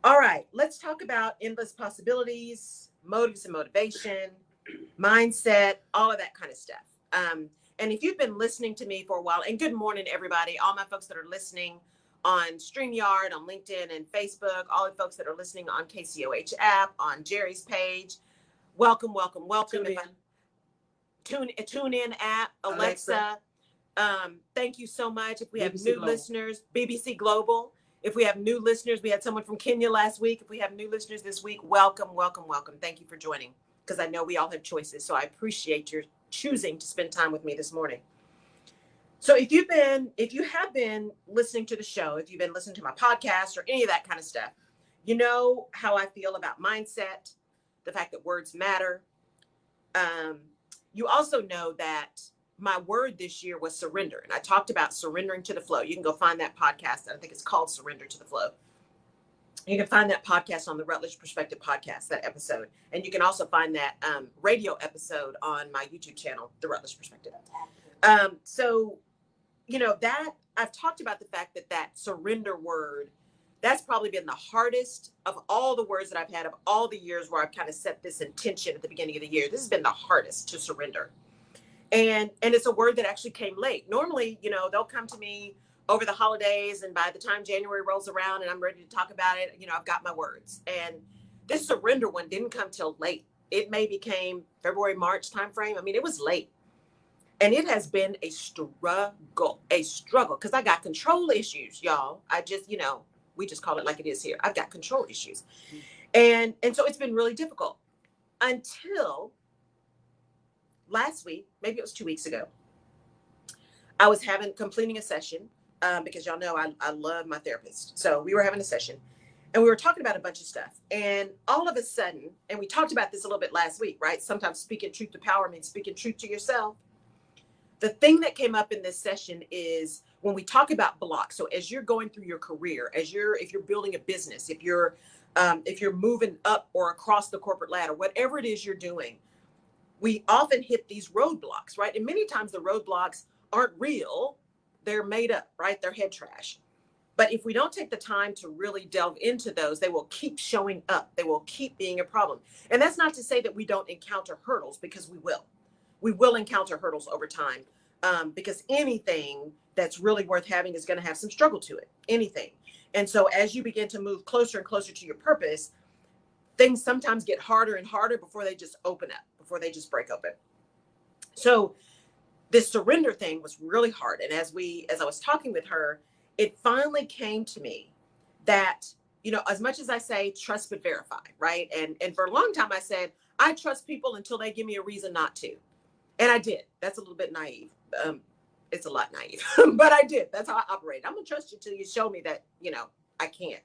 All right, let's talk about endless possibilities, motives and motivation, mindset, all of that kind of stuff. And if you've been listening to me for a while, and good morning, everybody, all my folks that are listening on StreamYard, on LinkedIn and Facebook, all the folks that are listening on KCOH app, on Jerry's page, welcome, welcome, welcome. Tune in app, Alexa. Thank you so much. If we have new listeners, BBC Global. If we have new listeners, we had someone from Kenya last week. If we have new listeners this week, welcome, welcome, welcome. Thank you for joining, because I know we all have choices. So I appreciate your choosing to spend time with me this morning. So if you have been listening to the show, if you've been listening to my podcast or any of that kind of stuff, you know how I feel about mindset, the fact that words matter. You also know that my word this year was surrender. And I talked about surrendering to the flow. You can go find that podcast. I think it's called Surrender to the Flow. You can find that podcast on the Rutledge Perspective podcast, that episode. And you can also find that radio episode on my YouTube channel, The Rutledge Perspective. So, you know, that I've talked about the fact that surrender word, that's probably been the hardest of all the words that I've had of all the years where I've kind of set this intention at the beginning of the year. This has been the hardest to surrender. And it's a word that actually came late. Normally, you know, they'll come to me over the holidays, and by the time January rolls around and I'm ready to talk about it, you know, I've got my words. And this surrender one didn't come till late. It maybe came February, March timeframe. I mean, it was late. And it has been a struggle, because I got control issues, y'all. I just, you know, we just call it like it is here. I've got control issues. And so it's been really difficult until last week, maybe it was 2 weeks ago. I was completing a session because y'all know I love my therapist. So we were having a session and we were talking about a bunch of stuff. And all of a sudden, and we talked about this a little bit last week, right? Sometimes speaking truth to power means speaking truth to yourself. The thing that came up in this session is when we talk about blocks. So as you're going through your career, if you're building a business, if you're moving up or across the corporate ladder, whatever it is you're doing, we often hit these roadblocks, right? And many times the roadblocks aren't real. They're made up, right? They're head trash. But if we don't take the time to really delve into those, they will keep showing up. They will keep being a problem. And that's not to say that we don't encounter hurdles, because we will. We will encounter hurdles over time, because anything that's really worth having is going to have some struggle to it, anything. And so as you begin to move closer and closer to your purpose, things sometimes get harder and harder before they just open up, before they just break open. So this surrender thing was really hard. And as I was talking with her, it finally came to me that, you know, as much as I say, trust but verify, right? And for a long time I said, I trust people until they give me a reason not to. And I did. That's a little bit naive. It's a lot naive, but I did. That's how I operate. I'm going to trust you till you show me that, you know, I can't.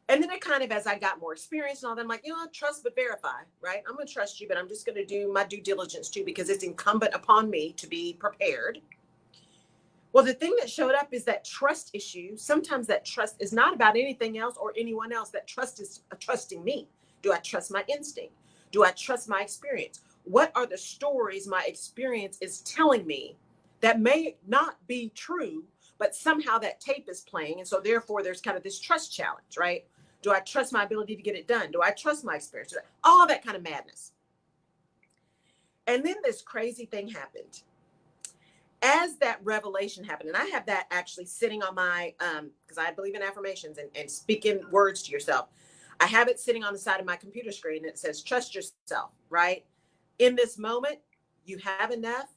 And then it kind of, as I got more experience and all that, I'm like, you know, trust but verify, right? I'm going to trust you, but I'm just going to do my due diligence too, because it's incumbent upon me to be prepared. Well, the thing that showed up is that trust issue. Sometimes that trust is not about anything else or anyone else. That trust is trusting me. Do I trust my instinct? Do I trust my experience? What are the stories my experience is telling me that may not be true, but somehow that tape is playing? And so therefore there's kind of this trust challenge, right? Do I trust my ability to get it done? Do I trust my experience? All that kind of madness. And then this crazy thing happened. As that revelation happened, and I have that actually sitting on my, because I believe in affirmations and speaking words to yourself. I have it sitting on the side of my computer screen that says, trust yourself, right? In this moment, you have enough.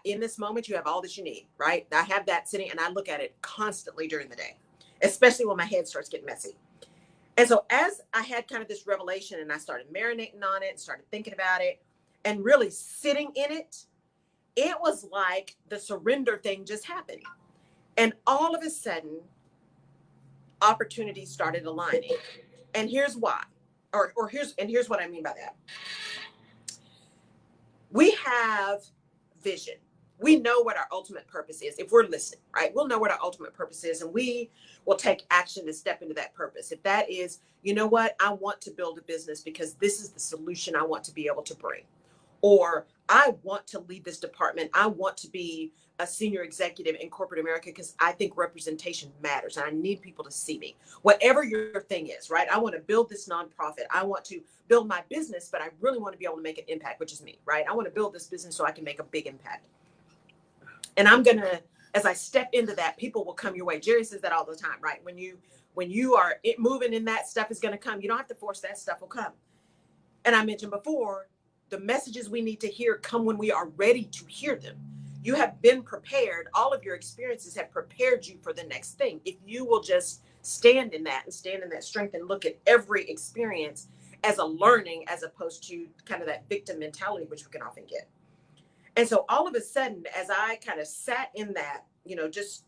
In this moment, you have all that you need, right? I have that sitting and I look at it constantly during the day, especially when my head starts getting messy. And so as I had kind of this revelation and I started marinating on it and started thinking about it and really sitting in it, it was like the surrender thing just happened. And all of a sudden, opportunities started aligning. And here's why, here's what I mean by that. We have vision. We know what our ultimate purpose is. If we're listening, right? We'll know what our ultimate purpose is, and we will take action to step into that purpose. If that is, you know what, I want to build a business because this is the solution I want to be able to bring. Or I want to lead this department. I want to be a senior executive in corporate America because I think representation matters and I need people to see me. Whatever your thing is, right? I want to build this nonprofit. I want to build my business, but I really want to be able to make an impact, which is me, right? I want to build this business so I can make a big impact. And I'm going to, as I step into that, people will come your way. Jerry says that all the time, right? When you are moving in, that stuff is going to come. You don't have to force, that stuff will come. And I mentioned before, the messages we need to hear come when we are ready to hear them. You have been prepared. All of your experiences have prepared you for the next thing. If you will just stand in that and stand in that strength and look at every experience as a learning, as opposed to kind of that victim mentality, which we can often get. And so all of a sudden, as I kind of sat in that, just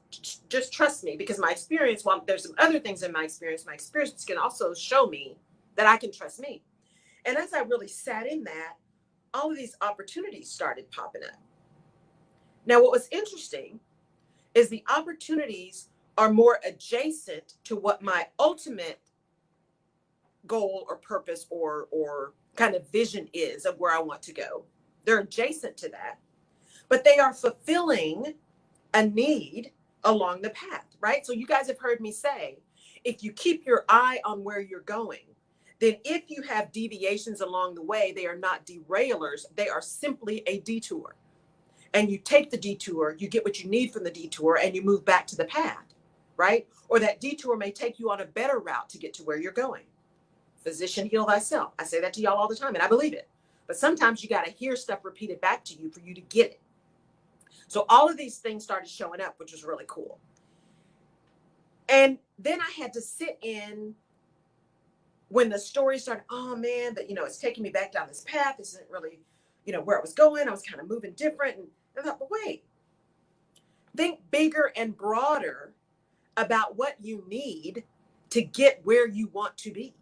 trust me, because my experience, while there's some other things in my experience can also show me that I can trust me. And as I really sat in that, all of these opportunities started popping up. Now, what was interesting is the opportunities are more adjacent to what my ultimate goal or purpose or kind of vision is of where I want to go. They're adjacent to that, but they are fulfilling a need along the path, right? So you guys have heard me say, if you keep your eye on where you're going, then if you have deviations along the way, they are not derailers. They are simply a detour. And you take the detour, you get what you need from the detour, and you move back to the path, right? Or that detour may take you on a better route to get to where you're going. Physician, heal thyself. I say that to y'all all the time, and I believe it. But sometimes you got to hear stuff repeated back to you for you to get it. So all of these things started showing up, which was really cool. And then I had to sit in when the story started, oh man, that, it's taking me back down this path. This isn't really, where I was going. I was kind of moving different. And I thought, but wait, think bigger and broader about what you need to get where you want to be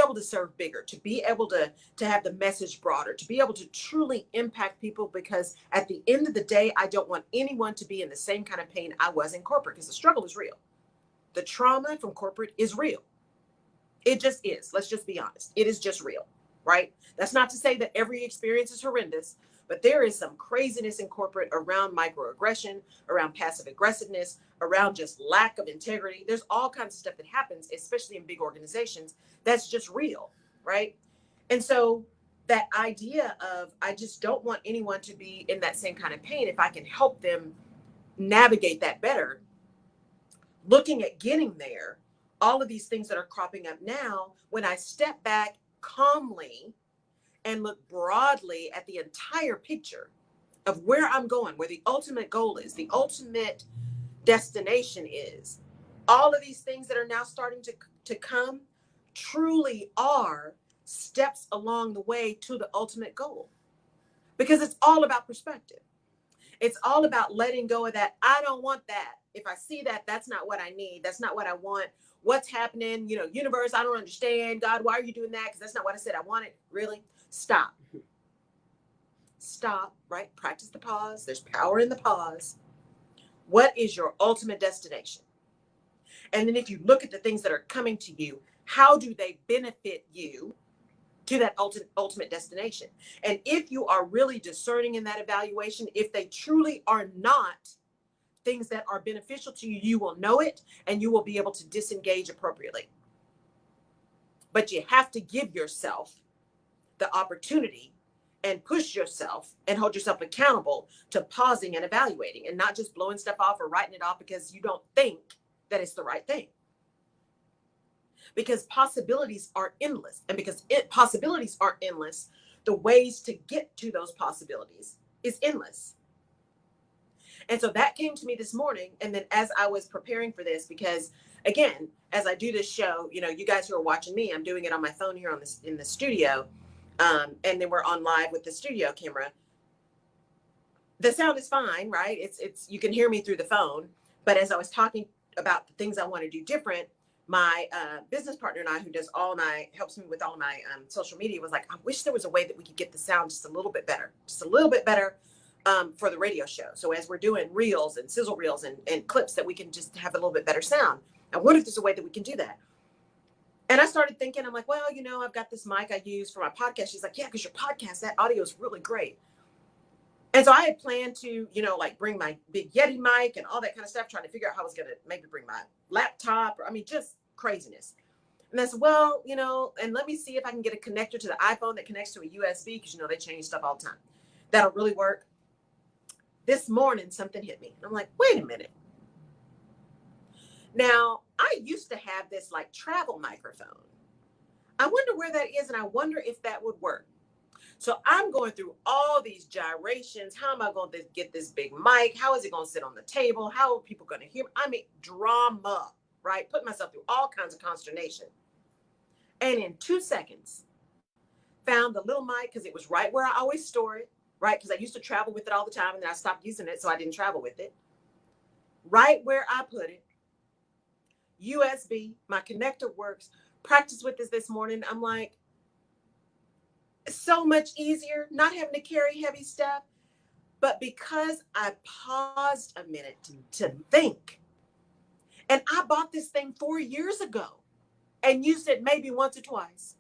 able to serve bigger, to be able to have the message broader, to be able to truly impact people. Because at the end of the day, I don't want anyone to be in the same kind of pain I was in corporate, because the struggle is real. The trauma from corporate is real. It just is. Let's just be honest. It is just real, right? That's not to say that every experience is horrendous, but there is some craziness in corporate around microaggression, around passive aggressiveness, around just lack of integrity. There's all kinds of stuff that happens, especially in big organizations, that's just real, right? And so that idea of, I just don't want anyone to be in that same kind of pain. If I can help them navigate that better, looking at getting there, all of these things that are cropping up now, when I step back calmly and look broadly at the entire picture of where I'm going, where the ultimate goal is, the ultimate destination is, all of these things that are now starting to come truly are steps along the way to the ultimate goal. Because it's all about perspective. It's all about letting go of that. I don't want that. If I see that, that's not what I need. That's not what I want. What's happening? Universe, I don't understand. God, why are you doing that? Because that's not what I said I wanted. Really? Stop. Stop, right? Practice the pause. There's power in the pause. What is your ultimate destination? And then if you look at the things that are coming to you, how do they benefit you to that ultimate destination? And if you are really discerning in that evaluation, if they truly are not things that are beneficial to you, you will know it and you will be able to disengage appropriately. But you have to give yourself the opportunity and push yourself and hold yourself accountable to pausing and evaluating, and not just blowing stuff off or writing it off because you don't think that it's the right thing. Because possibilities are endless. And because possibilities are endless, the ways to get to those possibilities is endless. And so that came to me this morning. And then as I was preparing for this, because again, as I do this show, you guys who are watching me, I'm doing it on my phone here in the studio. And then we're on live with the studio camera. The sound is fine, right? It's you can hear me through the phone. But as I was talking about the things I want to do different, my business partner and I, who helps me with all my social media, was like, I wish there was a way that we could get the sound just a little bit better for the radio show. So as we're doing reels and sizzle reels and clips, that we can just have a little bit better sound. I wonder if there's a way that we can do that. And I started thinking, I'm like, well, I've got this mic I use for my podcast. She's like, yeah, because your podcast, that audio is really great. And so I had planned to, like bring my big Yeti mic and all that kind of stuff, trying to figure out how I was going to maybe bring my laptop, or just craziness. And I said, well, and let me see if I can get a connector to the iPhone that connects to a USB, because, they change stuff all the time. That'll really work. This morning, something hit me. I'm like, wait a minute. Now, I used to have this like travel microphone. I wonder where that is, and I wonder if that would work. So I'm going through all these gyrations. How am I going to get this big mic? How is it going to sit on the table? How are people going to hear me? I mean, drama, right? Put myself through all kinds of consternation. And in 2 seconds, found the little mic, because it was right where I always store it, right? Because I used to travel with it all the time, and then I stopped using it, so I didn't travel with it. Right where I put it, USB, my connector works. Practiced with this morning. I'm like, so much easier, not having to carry heavy stuff. But because I paused a minute to think, and I bought this thing 4 years ago and used it maybe once or twice.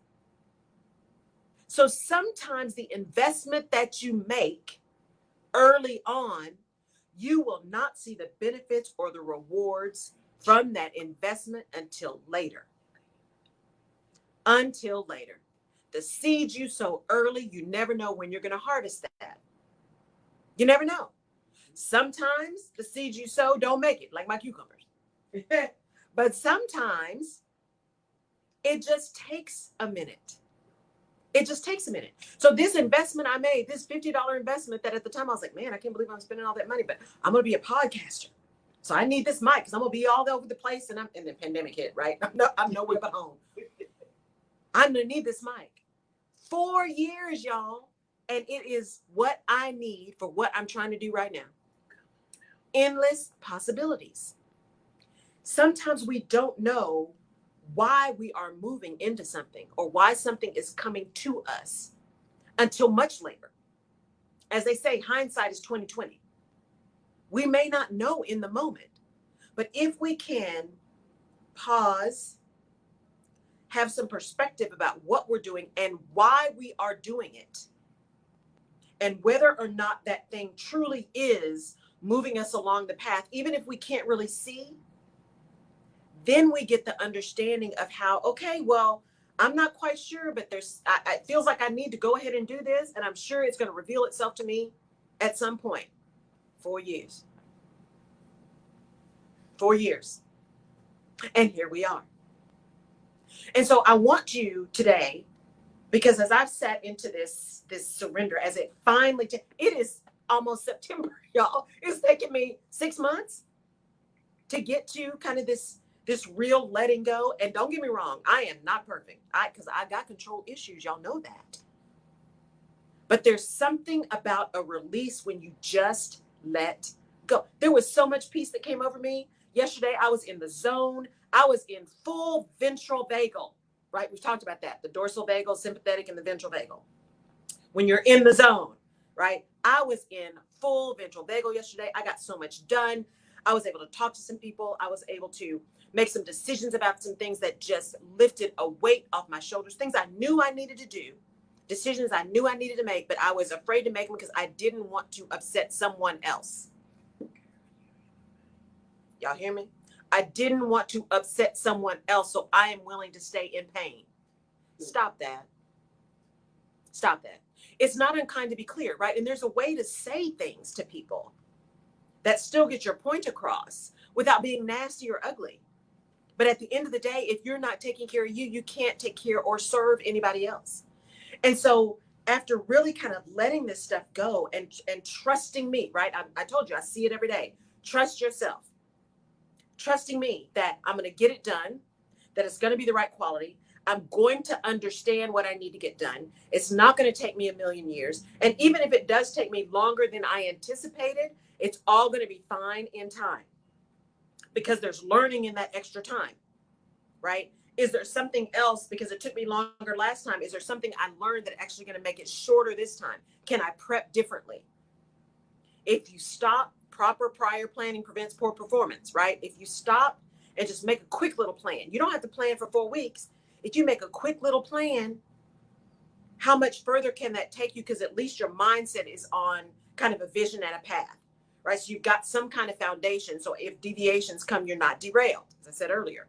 So sometimes the investment that you make early on, you will not see the benefits or the rewards from that investment until later. Until later. The seeds you sow early, you never know when you're going to harvest that. You never know. Sometimes the seeds you sow don't make it, like my cucumbers. But sometimes it just takes a minute. It just takes a minute. So this investment I made, this $50 investment that at the time I was like, man, I can't believe I'm spending all that money, but I'm going to be a podcaster. So I need this mic because I'm going to be all over the place, and the pandemic hit, right? I'm nowhere but home. I'm going to need this mic. 4 years, y'all. And it is what I need for what I'm trying to do right now. Endless possibilities. Sometimes we don't know why we are moving into something or why something is coming to us until much later. As they say, hindsight is 20/20. We may not know in the moment, but if we can pause, have some perspective about what we're doing and why we are doing it, and whether or not that thing truly is moving us along the path, even if we can't really see, then we get the understanding of how, okay, well, I'm not quite sure, but it feels like I need to go ahead and do this, and I'm sure it's going to reveal itself to me at some point. 4 years. 4 years. And here we are. And so I want you today, because as I've sat into this surrender, as it finally, it is almost September, y'all. It's taken me 6 months to get to kind of this real letting go. And don't get me wrong, I am not perfect. Because I got control issues, y'all know that. But there's something about a release when you just let go. There was so much peace that came over me. Yesterday, I was in the zone. I was in full ventral vagal, right? We've talked about that. The dorsal vagal, sympathetic, and the ventral vagal. When you're in the zone, right? I was in full ventral vagal yesterday. I got so much done. I was able to talk to some people. I was able to make some decisions about some things that just lifted a weight off my shoulders, things I knew I needed to do, decisions I knew I needed to make, but I was afraid to make them because I didn't want to upset someone else. Y'all hear me? I didn't want to upset someone else, so I am willing to stay in pain. Stop that. Stop that. It's not unkind to be clear, right? And there's a way to say things to people that still get your point across without being nasty or ugly. But at the end of the day, if you're not taking care of you, you can't take care or serve anybody else. And so after really kind of letting this stuff go and trusting me, right? I told you, I see it every day. Trust yourself. Trusting me that I'm going to get it done, that it's going to be the right quality. I'm going to understand what I need to get done. It's not going to take me a million years. And even if it does take me longer than I anticipated, it's all going to be fine in time, because there's learning in that extra time, right? Is there something else, because it took me longer last time? Is there something I learned that actually going to make it shorter this time? Can I prep differently? If you stop, proper prior planning prevents poor performance, right? If you stop and just make a quick little plan, you don't have to plan for 4 weeks. If you make a quick little plan, how much further can that take you? Because at least your mindset is on kind of a vision and a path, right? So you've got some kind of foundation. So if deviations come, you're not derailed, as I said earlier.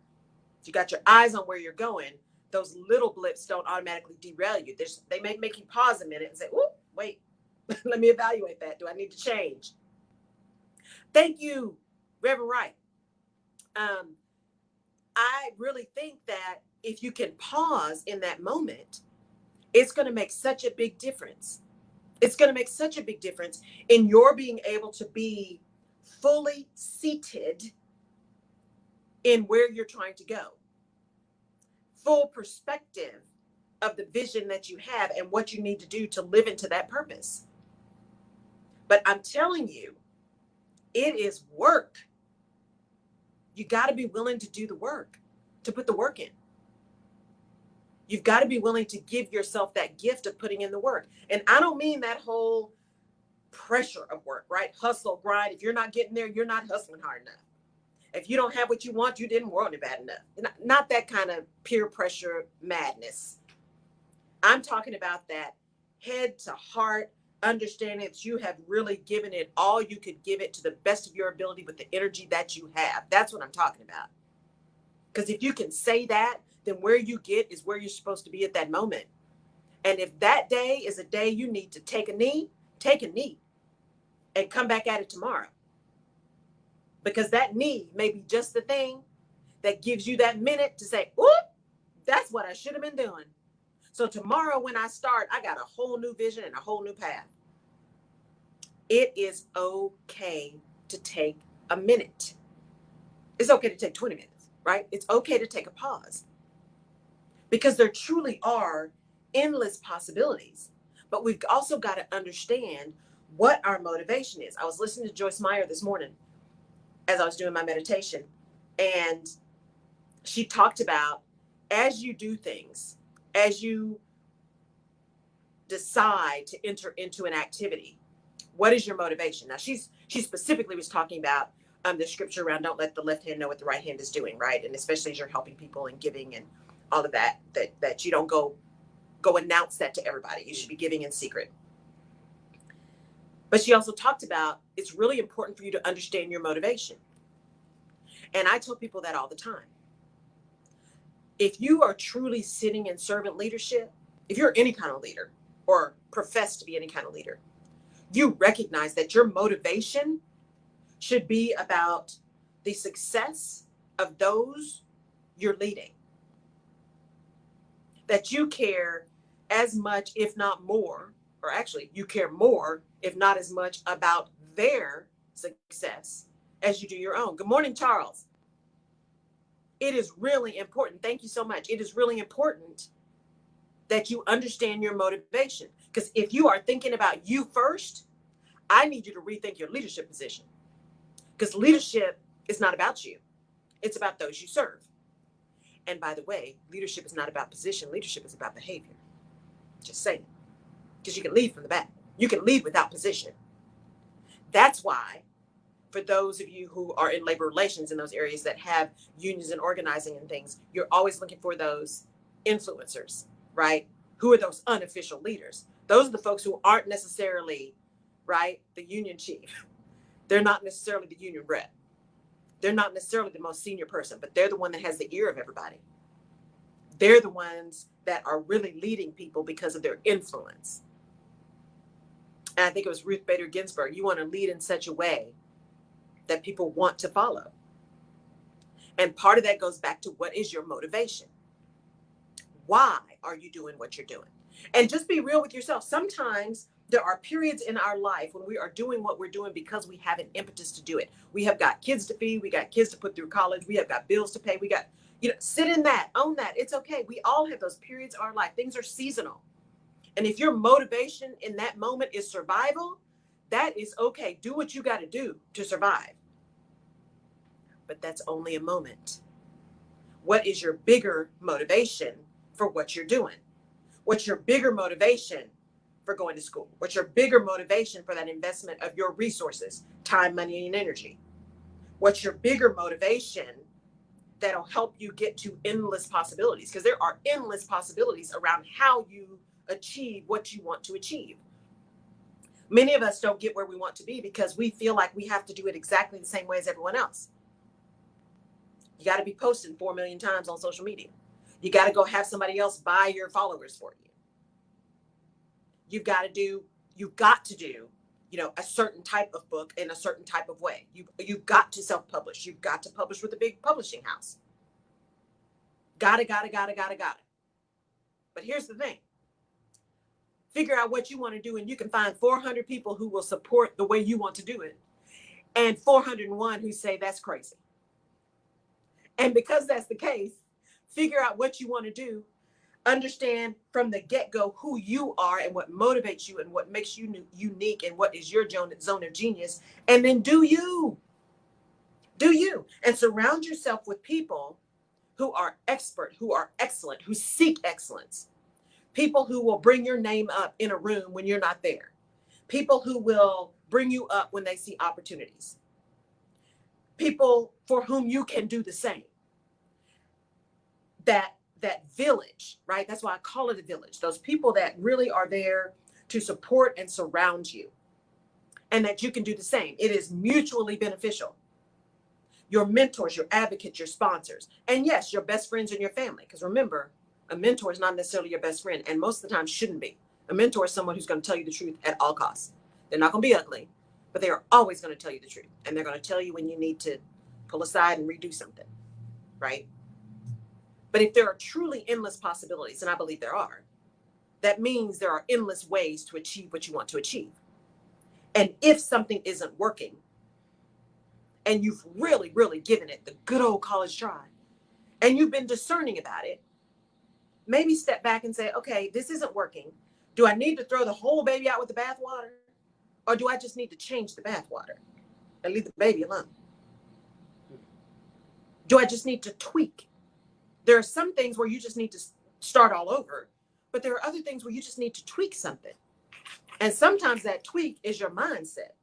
You got your eyes on where you're going. Those little blips don't automatically derail you. They may make you pause a minute and say, "Oh, wait, let me evaluate that. Do I need to change?" Thank you, Reverend Wright. I really think that if you can pause in that moment, it's going to make such a big difference. It's going to make such a big difference in your being able to be fully seated in where you're trying to go. Full perspective of the vision that you have and what you need to do to live into that purpose. But I'm telling you, it is work. You got to be willing to do the work, to put the work in. You've got to be willing to give yourself that gift of putting in the work. And I don't mean that whole pressure of work, right? Hustle, grind. If you're not getting there, you're not hustling hard enough. If you don't have what you want, you didn't want it bad enough. Not that kind of peer pressure madness. I'm talking about that head to heart understanding that you have really given it all you could give it to the best of your ability with the energy that you have. That's what I'm talking about. Because if you can say that, then where you get is where you're supposed to be at that moment. And if that day is a day you need to take a knee and come back at it tomorrow. Because that knee may be just the thing that gives you that minute to say, "Oop, that's what I should have been doing." So tomorrow when I start, I got a whole new vision and a whole new path. It is okay to take a minute. It's okay to take 20 minutes, right? It's okay to take a pause. Because there truly are endless possibilities. But we've also got to understand what our motivation is. I was listening to Joyce Meyer this morning as I was doing my meditation, and she talked about, as you do things, as you decide to enter into an activity, what is your motivation? Now, she specifically was talking about the scripture around don't let the left hand know what the right hand is doing, right? And especially as you're helping people and giving and all of that you don't go announce that to everybody. You should be giving in secret. But she also talked about it's really important for you to understand your motivation. And I tell people that all the time. If you are truly sitting in servant leadership, if you're any kind of leader or profess to be any kind of leader, you recognize that your motivation should be about the success of those you're leading. That you care as much, if not more, or actually you care more, if not as much about their success as you do your own. Good morning, Charles. It is really important. Thank you so much. It is really important that you understand your motivation. Because if you are thinking about you first, I need you to rethink your leadership position. Because leadership is not about you. It's about those you serve. And by the way, leadership is not about position. Leadership is about behavior. Just saying. Because you can lead from the back. You can lead without position. That's why, for those of you who are in labor relations in those areas that have unions and organizing and things, you're always looking for those influencers, right? Who are those unofficial leaders? Those are the folks who aren't necessarily, right, the union chief. They're not necessarily the union rep. They're not necessarily the most senior person, but they're the one that has the ear of everybody. They're the ones that are really leading people because of their influence. And I think it was Ruth Bader Ginsburg. You want to lead in such a way that people want to follow. And part of that goes back to what is your motivation? Why are you doing what you're doing? And just be real with yourself. Sometimes there are periods in our life when we are doing what we're doing because we have an impetus to do it. We have got kids to feed. We got kids to put through college. We have got bills to pay. We got, sit in that, own that. It's okay. We all have those periods in our life. Things are seasonal. And if your motivation in that moment is survival, that is okay. Do what you got to do to survive. But that's only a moment. What is your bigger motivation for what you're doing? What's your bigger motivation for going to school? What's your bigger motivation for that investment of your resources, time, money, and energy? What's your bigger motivation that'll help you get to endless possibilities? Because there are endless possibilities around how you achieve what you want to achieve. Many of us don't get where we want to be because we feel like we have to do it exactly the same way as everyone else. You got to be posting 4 million times on social media. You got to go have somebody else buy your followers for you. You've got to do, you know, a certain type of book in a certain type of way. You've got to self-publish. You've got to publish with a big publishing house. Gotta. But here's the thing. Figure out what you want to do, and you can find 400 people who will support the way you want to do it, and 401 who say that's crazy. And because that's the case, figure out what you want to do, understand from the get-go who you are and what motivates you and what makes you unique and what is your zone of genius, and then do you, and surround yourself with people who are expert, who are excellent, who seek excellence. People who will bring your name up in a room when you're not there. People who will bring you up when they see opportunities. People for whom you can do the same. That village, right? That's why I call it a village. Those people that really are there to support and surround you, and that you can do the same. It is mutually beneficial. Your mentors, your advocates, your sponsors, and yes, your best friends and your family. Because remember, a mentor is not necessarily your best friend, and most of the time shouldn't be. A mentor is someone who's going to tell you the truth at all costs. They're not going to be ugly, but they are always going to tell you the truth. And they're going to tell you when you need to pull aside and redo something, right? But if there are truly endless possibilities, and I believe there are, that means there are endless ways to achieve what you want to achieve. And if something isn't working, and you've really, really given it the good old college try, and you've been discerning about it, maybe step back and say, okay, this isn't working. Do I need to throw the whole baby out with the bathwater? Or do I just need to change the bathwater and leave the baby alone? Do I just need to tweak? There are some things where you just need to start all over, but there are other things where you just need to tweak something. And sometimes that tweak is your mindset.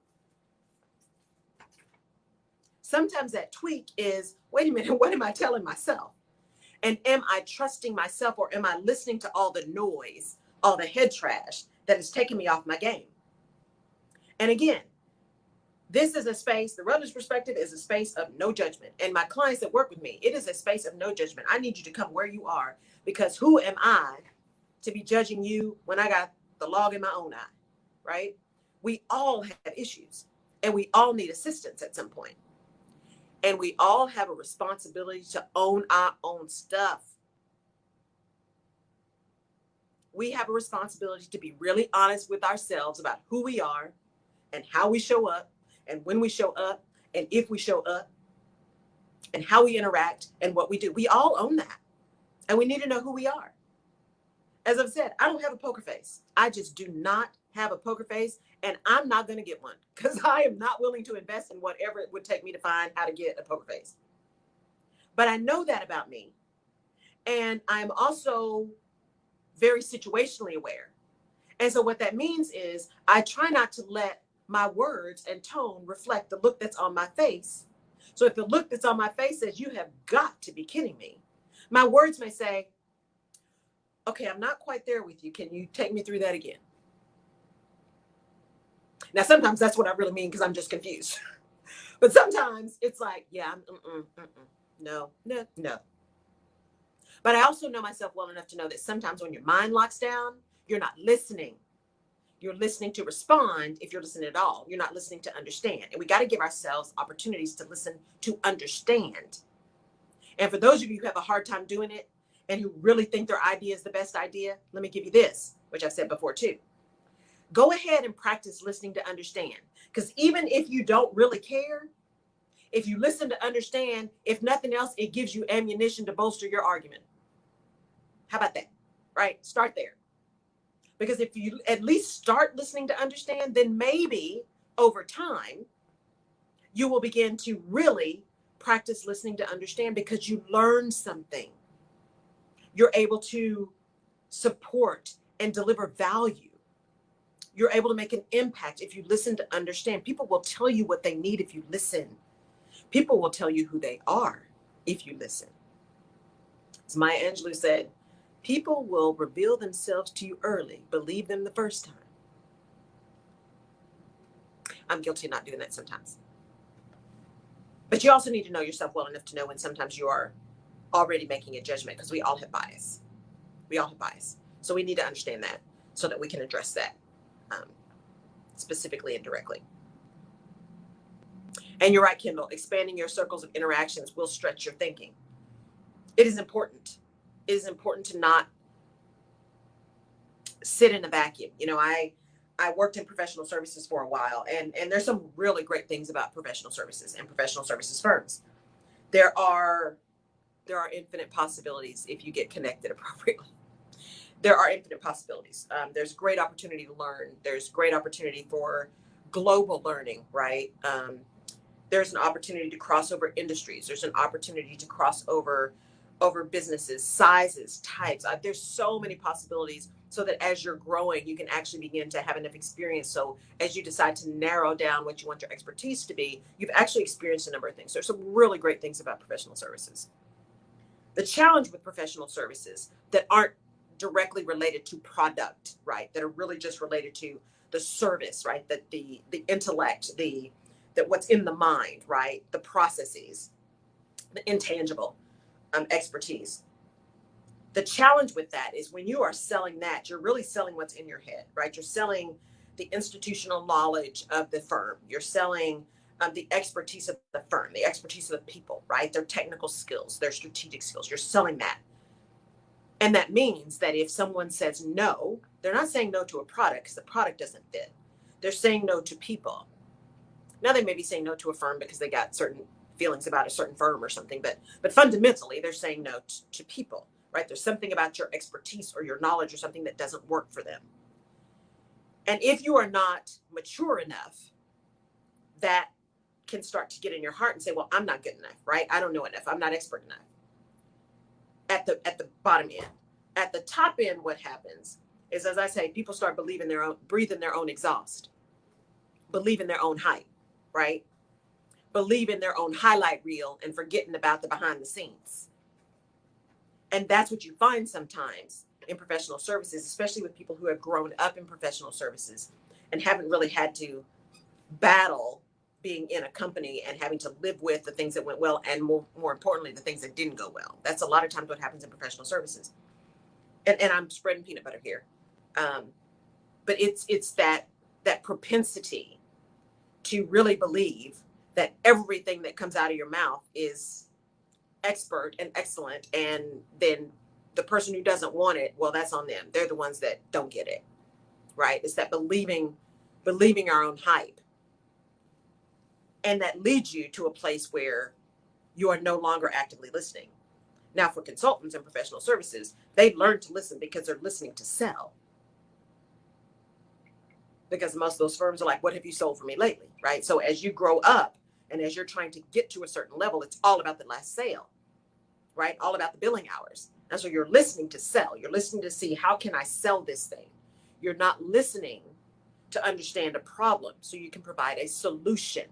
Sometimes that tweak is, wait a minute, what am I telling myself? And am I trusting myself, or am I listening to all the noise, all the head trash that is taking me off my game? And again, this is a space, the Rutledge perspective is a space of no judgment. And my clients that work with me, it is a space of no judgment. I need you to come where you are, because who am I to be judging you when I got the log in my own eye, right? We all have issues, and we all need assistance at some point. And we all have a responsibility to own our own stuff. We have a responsibility to be really honest with ourselves about who we are and how we show up and when we show up and if we show up and how we interact and what we do. We all own that. And we need to know who we are. As I've said, I don't have a poker face. I just do not have a poker face, and I'm not going to get one because I am not willing to invest in whatever it would take me to find how to get a poker face. But I know that about me. And I'm also very situationally aware. And so what that means is I try not to let my words and tone reflect the look that's on my face. So if the look that's on my face says, you have got to be kidding me, my words may say, okay, I'm not quite there with you. Can you take me through that again? Now, sometimes that's what I really mean because I'm just confused. But sometimes it's like, yeah, no. But I also know myself well enough to know that sometimes when your mind locks down, you're not listening. You're listening to respond if you're listening at all. You're not listening to understand. And we got to give ourselves opportunities to listen to understand. And for those of you who have a hard time doing it and who really think their idea is the best idea, let me give you this, which I've said before too. Go ahead and practice listening to understand. Because even if you don't really care, if you listen to understand, if nothing else, it gives you ammunition to bolster your argument. How about that? Right? Start there. Because if you at least start listening to understand, then maybe over time, you will begin to really practice listening to understand because you learn something. You're able to support and deliver value. You're able to make an impact if you listen to understand. People will tell you what they need if you listen. People will tell you who they are if you listen. As Maya Angelou said, people will reveal themselves to you early. Believe them the first time. I'm guilty of not doing that sometimes. But you also need to know yourself well enough to know when sometimes you are already making a judgment, because we all have bias. We all have bias. So we need to understand that so that we can address that specifically and directly. And you're right, Kendall, expanding your circles of interactions will stretch your thinking. It is important. It is important to not sit in a vacuum. You know, I worked in professional services for a while, and there's some really great things about professional services and professional services firms. There are infinite possibilities if you get connected appropriately. There are infinite possibilities. There's great opportunity to learn. There's great opportunity for global learning, right? There's an opportunity to cross over industries. There's an opportunity to cross over businesses, sizes, types. There's so many possibilities, so that as you're growing, you can actually begin to have enough experience. So as you decide to narrow down what you want your expertise to be, you've actually experienced a number of things. There's some really great things about professional services. The challenge with professional services that aren't directly related to product, right? That are really just related to the service, right? That the intellect, that what's in the mind, right? The processes, the intangible expertise. The challenge with that is when you are selling that, you're really selling what's in your head, right? You're selling the institutional knowledge of the firm. You're selling the expertise of the firm, the expertise of the people, right? Their technical skills, their strategic skills. You're selling that. And that means that if someone says no, they're not saying no to a product because the product doesn't fit. They're saying no to people. Now they may be saying no to a firm because they got certain feelings about a certain firm or something, but fundamentally they're saying no to people, right? There's something about your expertise or your knowledge or something that doesn't work for them. And if you are not mature enough, that can start to get in your heart and say, well, I'm not good enough, right? I don't know enough. I'm not expert enough. At the bottom end. At the top end, what happens is, as I say, people start breathing their own exhaust, believing their own hype, right? Believe in their own highlight reel and forgetting about the behind the scenes. And that's what you find sometimes in professional services, especially with people who have grown up in professional services and haven't really had to battle being in a company and having to live with the things that went well, and more importantly, the things that didn't go well. That's a lot of times what happens in professional services. And I'm spreading peanut butter here. But it's that propensity to really believe that everything that comes out of your mouth is expert and excellent. And then the person who doesn't want it, well, that's on them. They're the ones that don't get it, right? It's that believing our own hype. And that leads you to a place where you are no longer actively listening. Now, for consultants and professional services, they learn to listen because they're listening to sell. Because most of those firms are like, what have you sold for me lately, right? So as you grow up and as you're trying to get to a certain level, it's all about the last sale, right? All about the billing hours. And so you're listening to sell. You're listening to see, how can I sell this thing? You're not listening to understand a problem so you can provide a solution.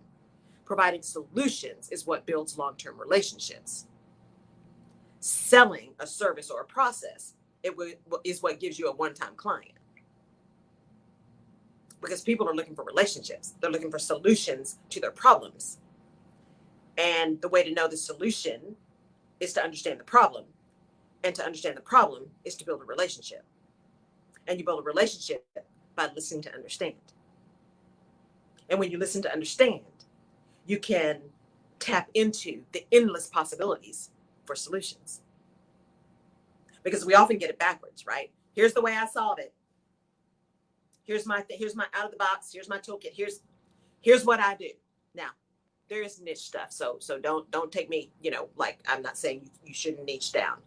Providing solutions is what builds long-term relationships. Selling a service or a process is what gives you a one-time client. Because people are looking for relationships. They're looking for solutions to their problems. And the way to know the solution is to understand the problem. And to understand the problem is to build a relationship. And you build a relationship by listening to understand. And when you listen to understand, you can tap into the endless possibilities for solutions. Because we often get it backwards, right? Here's the way I solve it. Here's my out of the box. Here's my toolkit. Here's what I do. Now, there is niche stuff. So don't take me, like, I'm not saying you shouldn't niche down.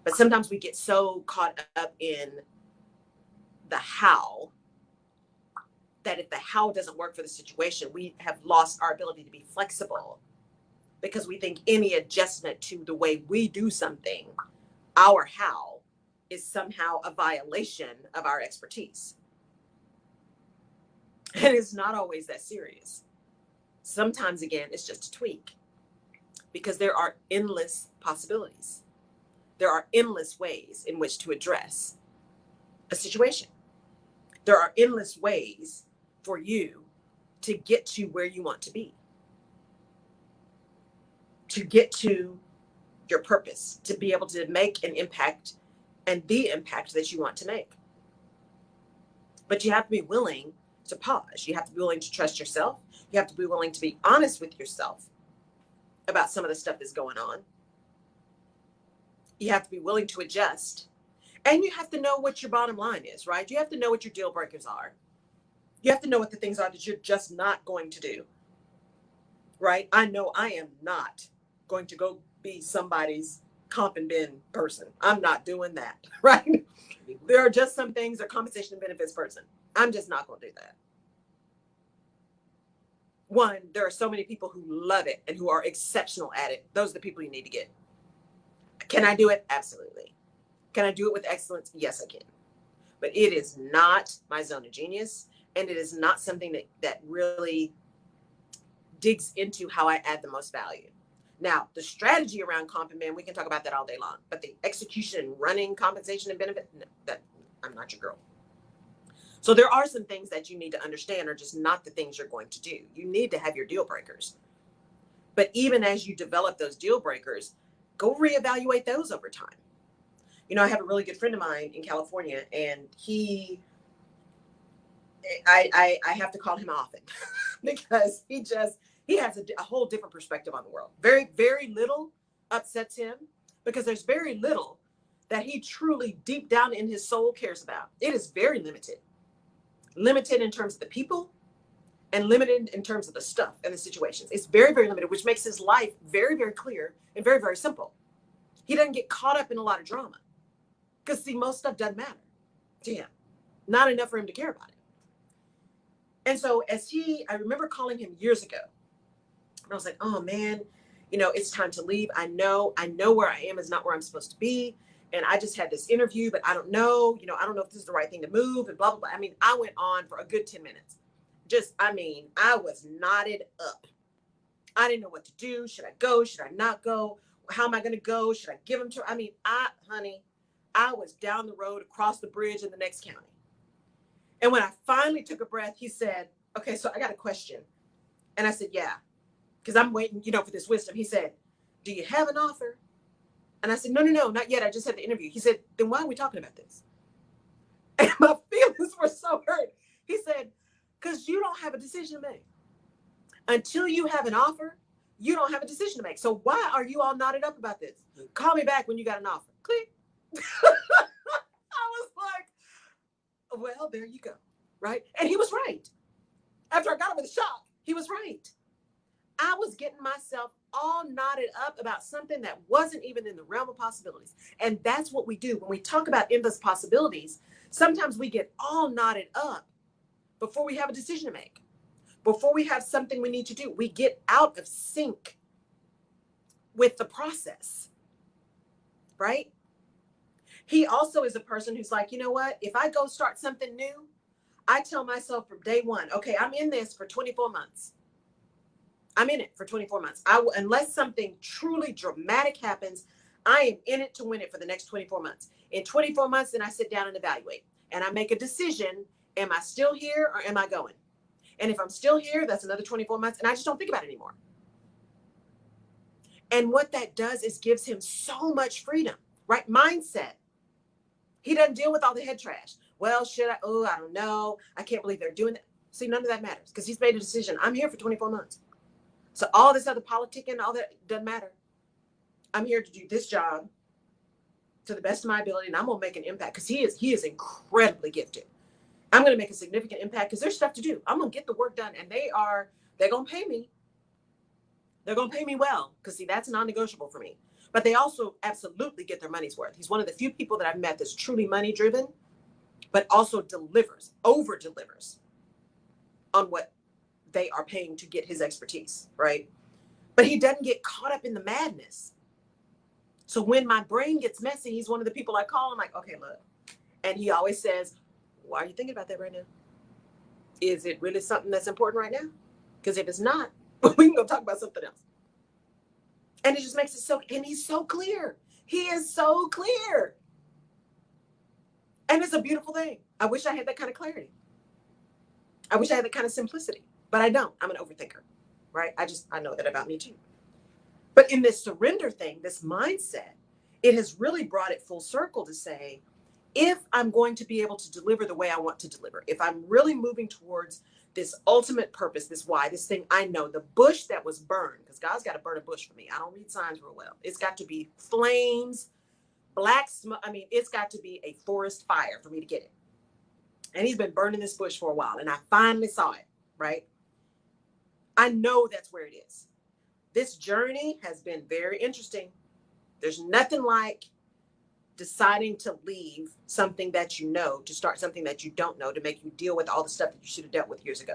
But sometimes we get so caught up in the how that if the how doesn't work for the situation, we have lost our ability to be flexible, because we think any adjustment to the way we do something, our how, is somehow a violation of our expertise. And it's not always that serious. Sometimes, again, it's just a tweak, because there are endless possibilities. There are endless ways in which to address a situation. There are endless ways for you to get to where you want to be, to get to your purpose, to be able to make an impact and the impact that you want to make. But you have to be willing to pause. You have to be willing to trust yourself. You have to be willing to be honest with yourself about some of the stuff that's going on. You have to be willing to adjust. And you have to know what your bottom line is, right? You have to know what your deal breakers are. You have to know what the things are that you're just not going to do, right? I know I am not going to go be somebody's comp and ben person. I'm not doing that, right? There are just some things, or compensation and benefits person. I'm just not going to do that. One, there are so many people who love it and who are exceptional at it. Those are the people you need to get. Can I do it? Absolutely. Can I do it with excellence? Yes, I can. But it is not my zone of genius. And it is not something that really digs into how I add the most value. Now, the strategy around comp and ben, we can talk about that all day long. But the execution and running compensation and benefit, no, that I'm not your girl. So there are some things that you need to understand are just not the things you're going to do. You need to have your deal breakers. But even as you develop those deal breakers, go reevaluate those over time. You know, I have a really good friend of mine in California, and I have to call him often because he has a whole different perspective on the world. Very, very little upsets him because there's very little that he truly deep down in his soul cares about. It is very limited in terms of the people and limited in terms of the stuff and the situations. It's very, very limited, which makes his life very, very clear and very, very simple. He doesn't get caught up in a lot of drama because, see, most stuff doesn't matter to him. Not enough for him to care about it. And so I remember calling him years ago, and I was like, oh man, you know, it's time to leave. I know where I am is not where I'm supposed to be. And I just had this interview, but I don't know, I don't know if this is the right thing to move and blah, blah, blah. I mean, I went on for a good 10 minutes. I was knotted up. I didn't know what to do. Should I go? Should I not go? How am I going to go? Should I give him to, honey, I was down the road, across the bridge in the next county. And when I finally took a breath, he said, okay, so I got a question. And I said, yeah, because I'm waiting, for this wisdom. He said, do you have an offer? And I said, no, not yet. I just had the interview. He said, then why are we talking about this? And my feelings were so hurt. He said, because you don't have a decision to make. Until you have an offer, you don't have a decision to make. So why are you all knotted up about this? Call me back when you got an offer. Click. I was like, well, there you go. Right. And he was right. After I got over the shock, he was right. I was getting myself all knotted up about something that wasn't even in the realm of possibilities. And that's what we do. When we talk about endless possibilities, sometimes we get all knotted up before we have a decision to make, before we have something we need to do. We get out of sync with the process, right? He also is a person who's like, you know what? If I go start something new, I tell myself from day one, okay, I'm in this for 24 months. I'm in it for 24 months. Unless something truly dramatic happens, I am in it to win it for the next 24 months. In 24 months, then I sit down and evaluate. And I make a decision. Am I still here or am I going? And if I'm still here, that's another 24 months. And I just don't think about it anymore. And what that does is gives him so much freedom, right? Mindset. He doesn't deal with all the head trash. Well, should I? Oh, I don't know. I can't believe they're doing that. See, none of that matters because he's made a decision. I'm here for 24 months. So all this other politicking, all that doesn't matter. I'm here to do this job to the best of my ability, and I'm gonna make an impact because he is incredibly gifted. I'm gonna make a significant impact because there's stuff to do. I'm gonna get the work done, and they're gonna pay me. They're gonna pay me well because see, that's non-negotiable for me. But they also absolutely get their money's worth. He's one of the few people that I've met that's truly money driven, but also over delivers on what they are paying to get his expertise, right? But he doesn't get caught up in the madness. So when my brain gets messy, he's one of the people I call. I'm like, okay, look. And he always says, why are you thinking about that right now? Is it really something that's important right now? Because if it's not, we can go talk about something else. And it just makes it so, and he's so clear. He is so clear. And it's a beautiful thing. I wish I had that kind of clarity. I wish I had that kind of simplicity. but I don't. I'm an overthinker, right? I know that about me too. But in this surrender thing, this mindset, it has really brought it full circle to say, if I'm going to be able to deliver the way I want to deliver, if I'm really moving towards this ultimate purpose, this why, this thing I know, the bush that was burned, because God's got to burn a bush for me. I don't read signs real well. It's got to be flames, black smoke. I mean, it's got to be a forest fire for me to get it. And he's been burning this bush for a while, and I finally saw it, right? I know that's where it is. This journey has been very interesting. There's nothing like deciding to leave something that you know to start something that you don't know, to make you deal with all the stuff that you should have dealt with years ago.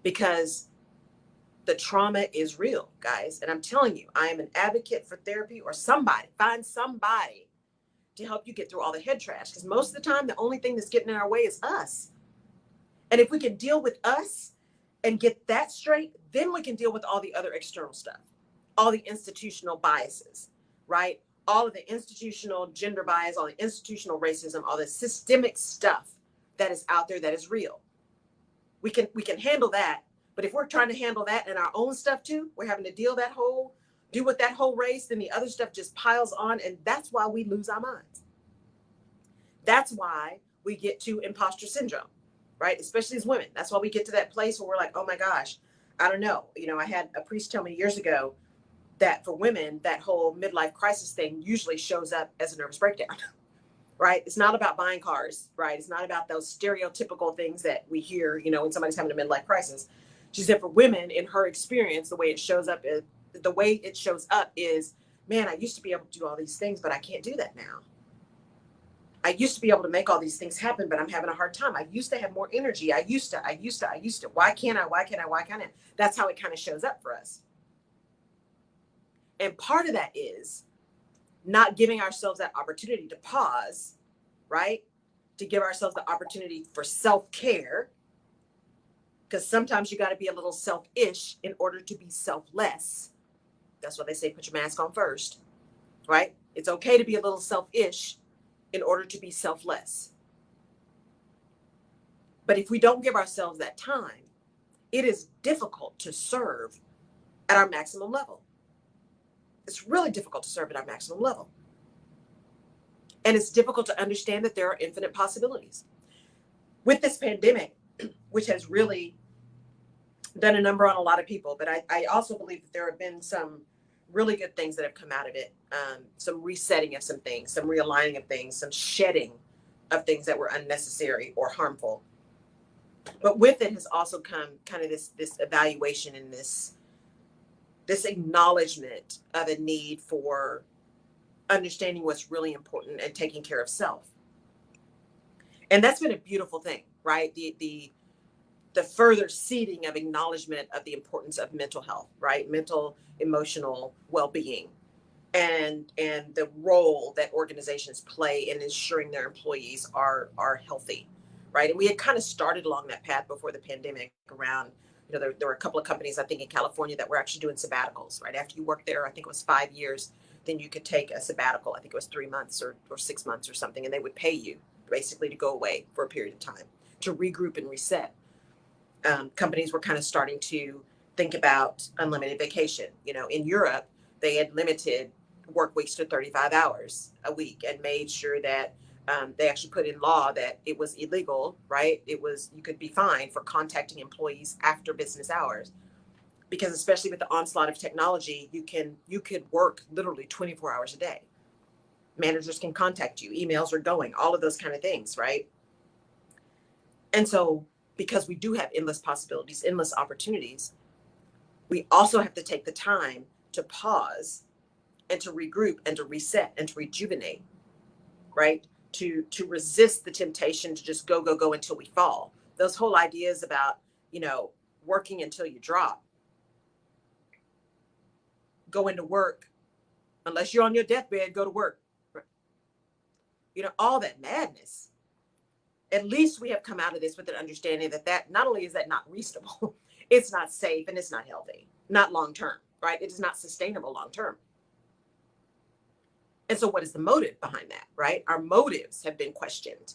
Because the trauma is real, guys. And I'm telling you, I am an advocate for therapy, or somebody, find somebody to help you get through all the head trash. Because most of the time, the only thing that's getting in our way is us. And if we can deal with us and get that straight, then we can deal with all the other external stuff, all the institutional biases, right? All of the institutional gender bias, all the institutional racism, all the systemic stuff that is out there that is real. We can handle that. But if we're trying to handle that and our own stuff too, we're having to deal with that whole race, then the other stuff just piles on. And that's why we lose our minds. That's why we get to imposter syndrome, right? Especially as women. That's why we get to that place where we're like, oh my gosh, I don't know. You know, I had a priest tell me years ago that for women, that whole midlife crisis thing usually shows up as a nervous breakdown, right? It's not about buying cars, right? It's not about those stereotypical things that we hear, you know, when somebody's having a midlife crisis. She said for women, in her experience, the way it shows up is, man, I used to be able to do all these things, but I can't do that now. I used to be able to make all these things happen, but I'm having a hard time. I used to have more energy. I used to. Why can't I? That's how it kind of shows up for us. And part of that is not giving ourselves that opportunity to pause, right? To give ourselves the opportunity for self-care. Because sometimes you got to be a little selfish in order to be selfless. That's why they say put your mask on first, right? It's okay to be a little selfish in order to be selfless. But if we don't give ourselves that time, it is difficult to serve at our maximum level. It's really difficult to serve at our maximum level. And it's difficult to understand that there are infinite possibilities. With this pandemic, which has really done a number on a lot of people, but I also believe that there have been some really good things that have come out of it. Some resetting of some things, some realigning of things, some shedding of things that were unnecessary or harmful. But with it has also come kind of this evaluation and this acknowledgement of a need for understanding what's really important and taking care of self. And that's been a beautiful thing, right? The further seeding of acknowledgement of the importance of mental health, right? Mental, emotional well-being, and the role that organizations play in ensuring their employees are healthy, right? And we had kind of started along that path before the pandemic around, you know, there were a couple of companies, I think in California, that were actually doing sabbaticals, right? After you worked there, I think it was 5 years, then you could take a sabbatical. I think it was 3 months or 6 months or something. And they would pay you basically to go away for a period of time to regroup and reset. Companies were kind of starting to think about unlimited vacation. You know, in Europe, they had limited work weeks to 35 hours a week and made sure that they actually put in law that it was illegal, right? You could be fined for contacting employees after business hours, because especially with the onslaught of technology, you could work literally 24 hours a day. Managers can contact you, emails are going, all of those kind of things, right? And so, because we do have endless possibilities, endless opportunities, we also have to take the time to pause and to regroup and to reset and to rejuvenate, right? To resist the temptation to just go until we fall. Those whole ideas about, you know, working until you drop, go into work, unless you're on your deathbed, go to work. You know, all that madness. At least we have come out of this with an understanding that not only is that not reasonable, it's not safe and it's not healthy, not long-term, right? It is not sustainable long-term. And so what is the motive behind that, right? Our motives have been questioned.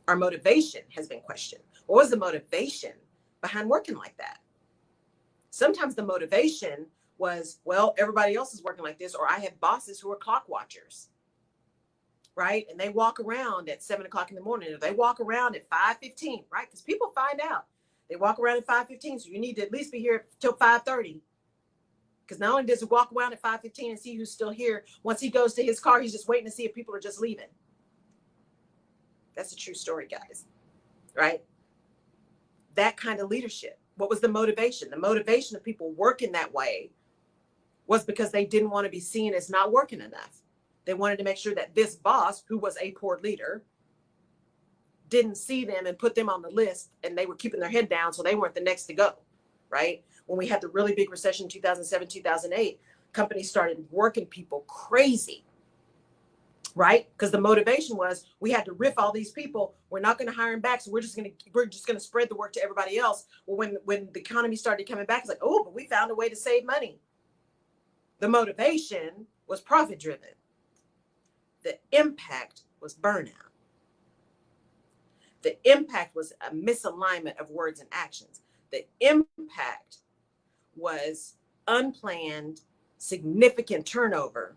Our motivation has been questioned. What was the motivation behind working like that. Sometimes the motivation was, well, everybody else is working like this, or I have bosses who are clock watchers, right? And they walk around at 7 o'clock in the morning, or they walk around at 5:15, right? Because people find out. They walk around at 5:15, so you need to at least be here till 5:30. Because not only does he walk around at 5:15 and see who's still here, once he goes to his car, he's just waiting to see if people are just leaving. That's a true story, guys, right? That kind of leadership. What was the motivation? The motivation of people working that way was because they didn't want to be seen as not working enough. They wanted to make sure that this boss, who was a poor leader, didn't see them and put them on the list, and they were keeping their head down so they weren't the next to go, right? When we had the really big recession in 2007, 2008, companies started working people crazy, right? Because the motivation was, we had to riff all these people. We're not going to hire them back, so we're just going to spread the work to everybody else. Well, when the economy started coming back, it's like, oh, but we found a way to save money. The motivation was profit driven. The impact was burnout. The impact was a misalignment of words and actions. The impact was unplanned, significant turnover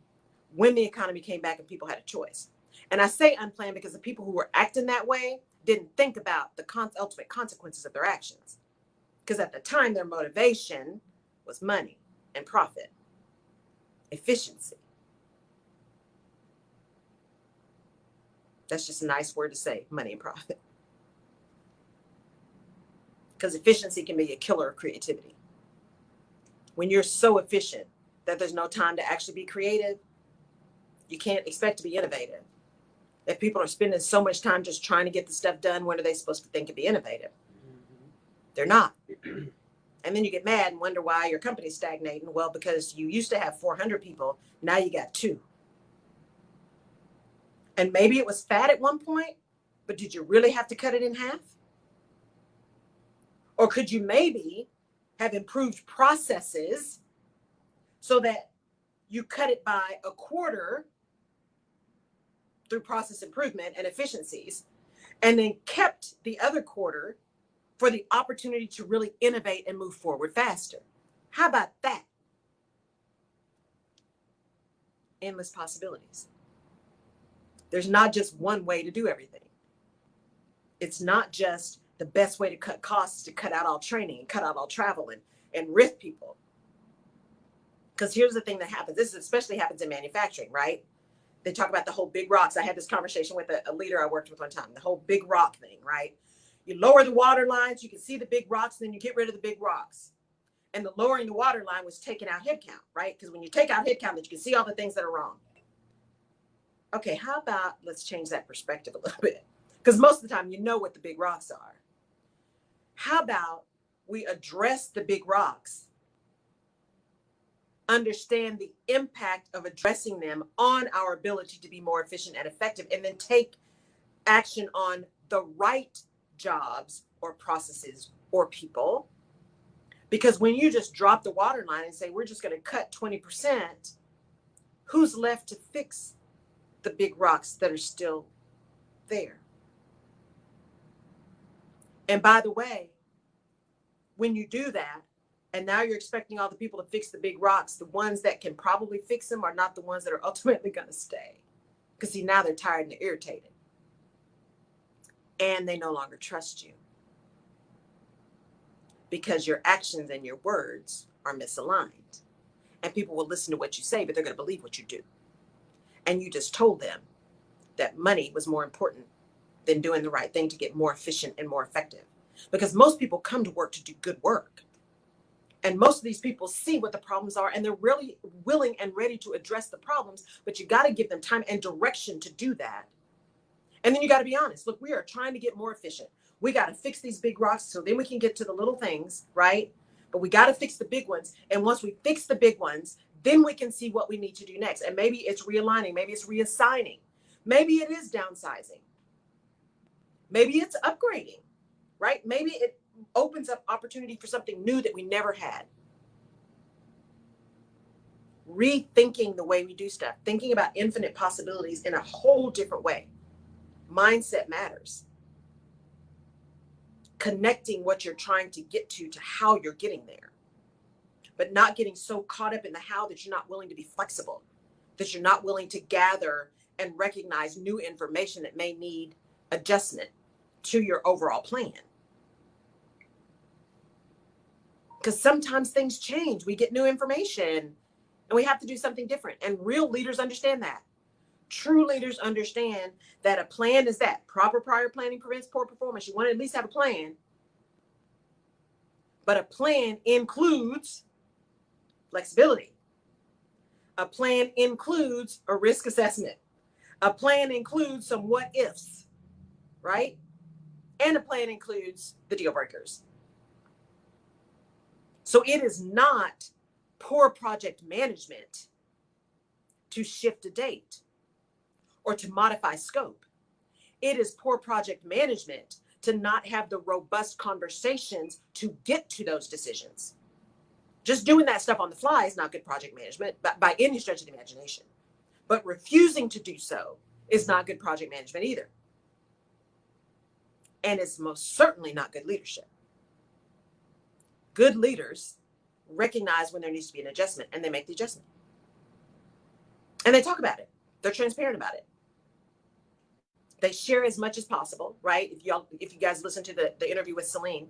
when the economy came back and people had a choice. And I say unplanned because the people who were acting that way didn't think about the ultimate consequences of their actions. Because at the time, their motivation was money and profit, efficiency. That's just a nice word to say, money and profit. Because efficiency can be a killer of creativity. When you're so efficient that there's no time to actually be creative, you can't expect to be innovative. If people are spending so much time just trying to get the stuff done, when are they supposed to think and be innovative? They're not. And then you get mad and wonder why your company's stagnating. Well, because you used to have 400 people, now you got 2. And maybe it was fat at one point, but did you really have to cut it in half? Or could you maybe have improved processes so that you cut it by a quarter through process improvement and efficiencies, and then kept the other quarter for the opportunity to really innovate and move forward faster? How about that? Endless possibilities. There's not just one way to do everything. It's not just the best way to cut costs to cut out all training and cut out all travel and riff people. Because here's the thing that happens. This especially happens in manufacturing, right? They talk about the whole big rocks. I had this conversation with a leader I worked with one time, the whole big rock thing, right? You lower the water lines, you can see the big rocks, then you get rid of the big rocks. And the lowering the water line was taking out headcount, right? Because when you take out headcount, that you can see all the things that are wrong. Okay, how about let's change that perspective a little bit? Because most of the time, you know what the big rocks are. How about we address the big rocks, understand the impact of addressing them on our ability to be more efficient and effective, and then take action on the right jobs or processes or people? Because when you just drop the water line and say, we're just going to cut 20%, who's left to fix the big rocks that are still there? And by the way, when you do that, and now you're expecting all the people to fix the big rocks, the ones that can probably fix them are not the ones that are ultimately going to stay. Because see, now they're tired and irritated. And they no longer trust you. Because your actions and your words are misaligned. And people will listen to what you say, but they're going to believe what you do. And you just told them that money was more important than doing the right thing to get more efficient and more effective. Because most people come to work to do good work. And most of these people see what the problems are, and they're really willing and ready to address the problems, but you got to give them time and direction to do that. And then you got to be honest. Look, we are trying to get more efficient. We got to fix these big rocks so then we can get to the little things, right? But we got to fix the big ones. And once we fix the big ones, then we can see what we need to do next. And maybe it's realigning. Maybe it's reassigning. Maybe it is downsizing. Maybe it's upgrading, right? Maybe it opens up opportunity for something new that we never had. Rethinking the way we do stuff, thinking about infinite possibilities in a whole different way. Mindset matters. connecting what you're trying to get to how you're getting there, but not getting so caught up in the how that you're not willing to be flexible, that you're not willing to gather and recognize new information that may need adjustment to your overall plan. Because sometimes things change. We get new information and we have to do something different. And real leaders understand that. True leaders understand that a plan is that. Proper prior planning prevents poor performance. You want to at least have a plan. But a plan includes flexibility. A plan includes a risk assessment. A plan includes some what ifs, right? And a plan includes the deal breakers. So it is not poor project management to shift a date or to modify scope. It is poor project management to not have the robust conversations to get to those decisions. Just doing that stuff on the fly is not good project management by any stretch of the imagination. But refusing to do so is not good project management either. And it's most certainly not good leadership. Good leaders recognize when there needs to be an adjustment, and they make the adjustment. And they talk about it. They're transparent about it. They share as much as possible, right? If you guys listen to the interview with Celine,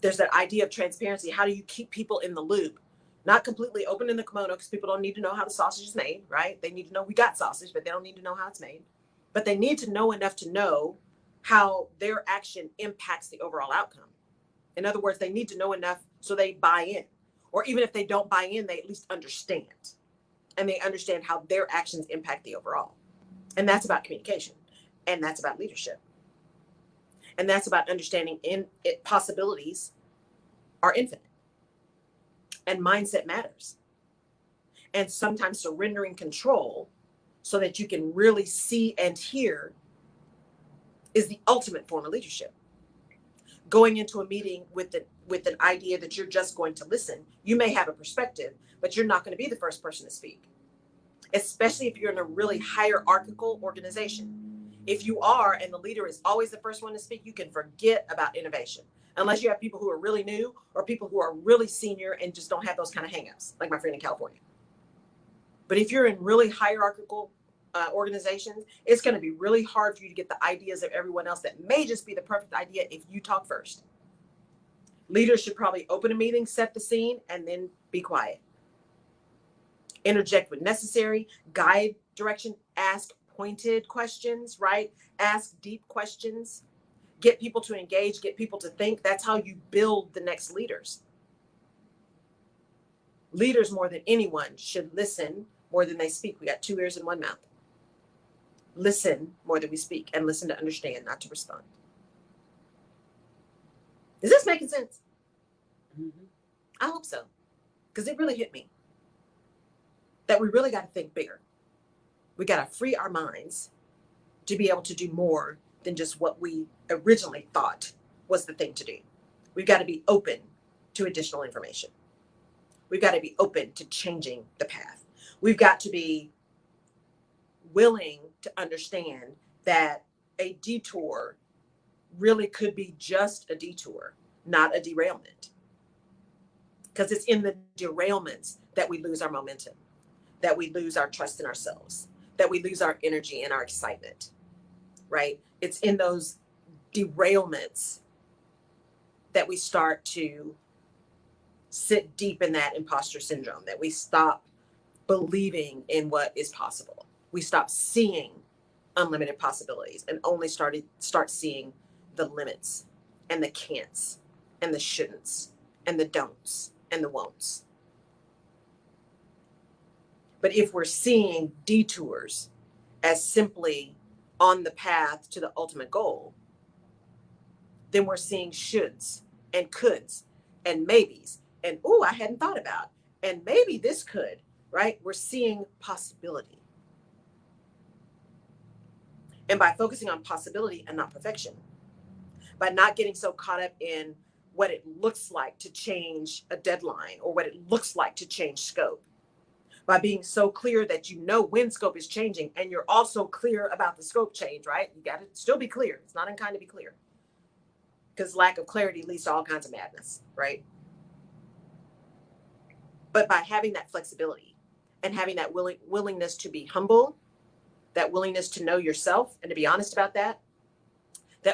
there's that idea of transparency. How do you keep people in the loop? Not completely open in the kimono, because people don't need to know how the sausage is made, right? They need to know we got sausage, but they don't need to know how it's made. But they need to know enough to know how their action impacts the overall outcome. In other words, they need to know enough so they buy in. Or even if they don't buy in, they at least understand. And they understand how their actions impact the overall. And that's about communication. And that's about leadership. And that's about understanding possibilities are infinite. And mindset matters. And sometimes surrendering control so that you can really see and hear is the ultimate form of leadership. Going into a meeting with an idea that you're just going to listen, you may have a perspective, but you're not going to be the first person to speak, especially if you're in a really hierarchical organization. If you are, and the leader is always the first one to speak, you can forget about innovation, unless you have people who are really new or people who are really senior and just don't have those kind of hangups, like my friend in California. But if you're in really hierarchical organizations, it's going to be really hard for you to get the ideas of everyone else that may just be the perfect idea if you talk first. Leaders should probably open a meeting, set the scene, and then be quiet. Interject when necessary, guide direction, ask pointed questions, right? Ask deep questions, get people to engage, get people to think. That's how you build the next leaders. Leaders, more than anyone, should listen more than they speak. We got 2 ears and 1 mouth. Listen more than we speak, and listen to understand, not to respond. Is this making sense? Mm-hmm. I hope so, because it really hit me that we really got to think bigger. We got to free our minds to be able to do more than just what we originally thought was the thing to do. We've got to be open to additional information. We've got to be open to changing the path. We've got to be willing to understand that a detour really could be just a detour, not a derailment. Because it's in the derailments that we lose our momentum, that we lose our trust in ourselves, that we lose our energy and our excitement, right? It's in those derailments that we start to sit deep in that imposter syndrome, that we stop believing in what is possible. We stop seeing unlimited possibilities and only start seeing the limits and the can'ts and the shouldn'ts and the don'ts and the won'ts. But if we're seeing detours as simply on the path to the ultimate goal, then we're seeing shoulds and coulds and maybes and, oh, I hadn't thought about, and maybe this could, right? We're seeing possibility. And by focusing on possibility and not perfection, by not getting so caught up in what it looks like to change a deadline or what it looks like to change scope, by being so clear that you know when scope is changing and you're also clear about the scope change, right? You got to still be clear. It's not unkind to be clear. because lack of clarity leads to all kinds of madness, right? But by having that flexibility and having that willingness to be humble, that willingness to know yourself and to be honest about that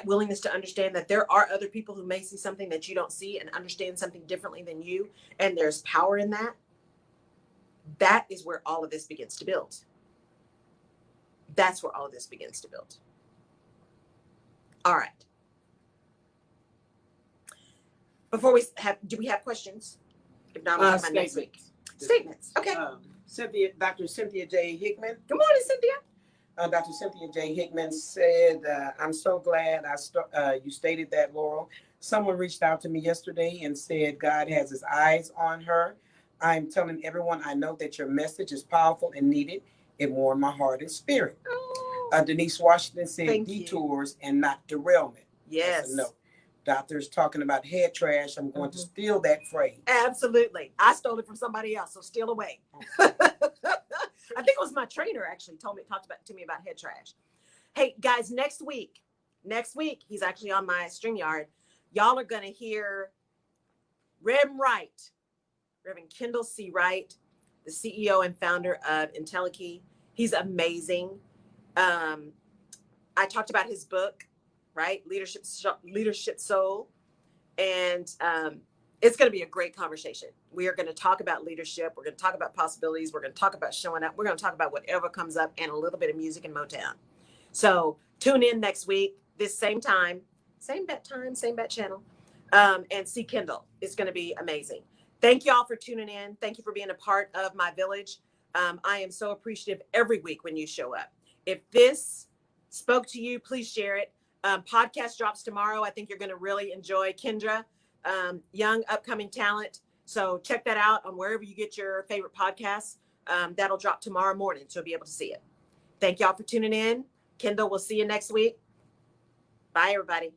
willingness to understand that there are other people who may see something that you don't see and understand something differently than you, and there's power in that, that is where all of this begins to build. That's where all of this begins to build. All right. Before we have, do we have questions? If not, we'll come next week. Statements. Okay. Dr. Cynthia J. Hickman. Good morning, Cynthia. Dr. Cynthia J. Hickman said, I'm so glad you stated that, Laurel. Someone reached out to me yesterday and said God has his eyes on her. I'm telling everyone I know that your message is powerful and needed. It warmed my heart and spirit. Oh. Denise Washington said detours and not derailment. Yes. No. Doctor's talking about head trash. I'm going to steal that phrase. Absolutely. I stole it from somebody else, so steal away. I think it was my trainer actually talked to me about head trash. Hey guys, next week, he's actually on my StreamYard. Y'all are going to hear Reverend Kendall C. Wright, the CEO and founder of IntelliKey. He's amazing. I talked about his book, right? Leadership Soul. And it's going to be a great conversation. We are going to talk about leadership. We're going to talk about possibilities. We're going to talk about showing up. We're going to talk about whatever comes up and a little bit of music and Motown. So tune in next week, this same time, same bat channel, and see Kendall. It's going to be amazing. Thank y'all for tuning in. Thank you for being a part of my village. I am so appreciative every week when you show up. If this spoke to you, please share it. Podcast drops tomorrow. I think you're going to really enjoy Kendra, young upcoming talent. So check that out on wherever you get your favorite podcasts. That'll drop tomorrow morning, so you'll be able to see it. Thank y'all for tuning in. Kendall, we'll see you next week. Bye, everybody.